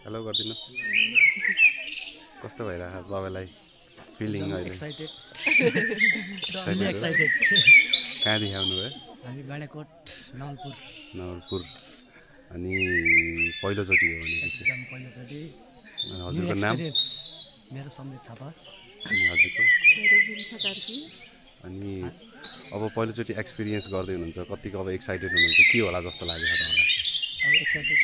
hello गरिदिनु कस्तो भइरहेको बाबालाई फिलिङ अहिले एक्साइटेड कहाँदेखि आउनुभयो हामी गाडेकोट नवलपुर अनि पहिलोचोटि हो भनेपछि एकदम पहिलोचोटि हजुरको नाम मेरो समीर थापा अनि हजुरको मेरो विन्सा कार्की अनि अब पहिलोचोटि एक्सपिरियन्स गर्दै हुनुहुन्छ कतिको अब एक्साइटेड हुनुहुन्छ के होला जस्तो लाग्यो तपाईँलाई अब एक्साइटेड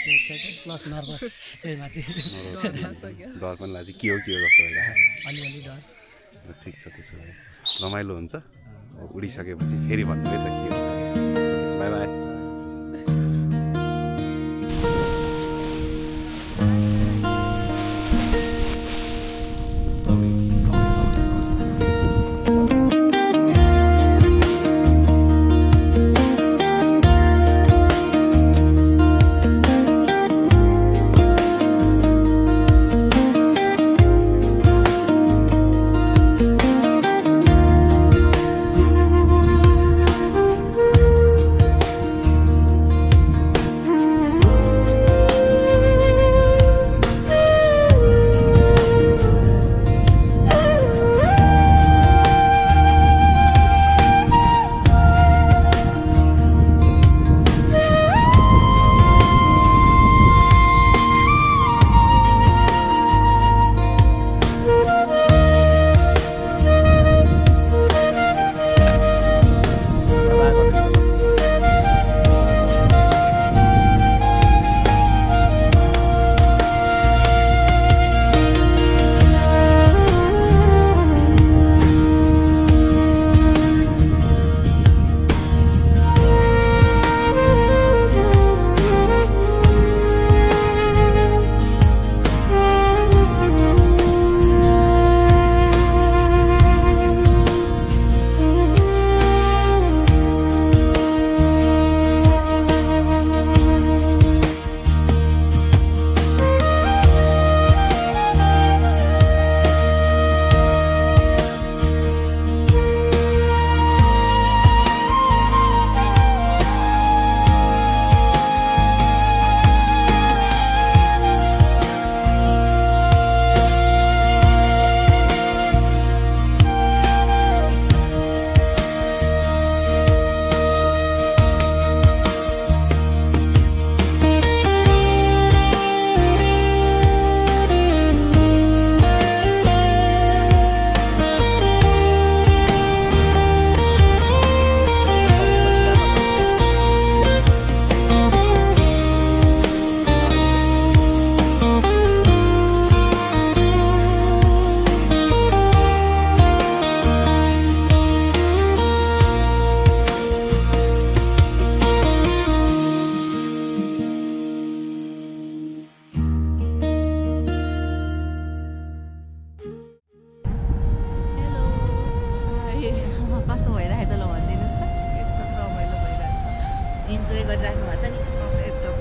प्लस नर्भस त्यही माथि डर पनि लाग्छ के हो जस्तो भइरहेको अलिअलि डर ठिक छ त्यसो भए रमाइलो हुन्छ उडिसकेपछि फेरि भन्नु है त के हुन्छ बाई बाई कस्तो भइरहेछ ल भनिदिनुहोस् त एकदम रमाइलो भइरहेछ इन्जोय गरिराख्नु भएको छ नि एकदम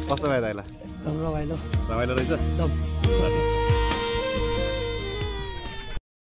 कस्तो भयो दाइला एकदम रमाइलो रमाइलो रहेछ एकदम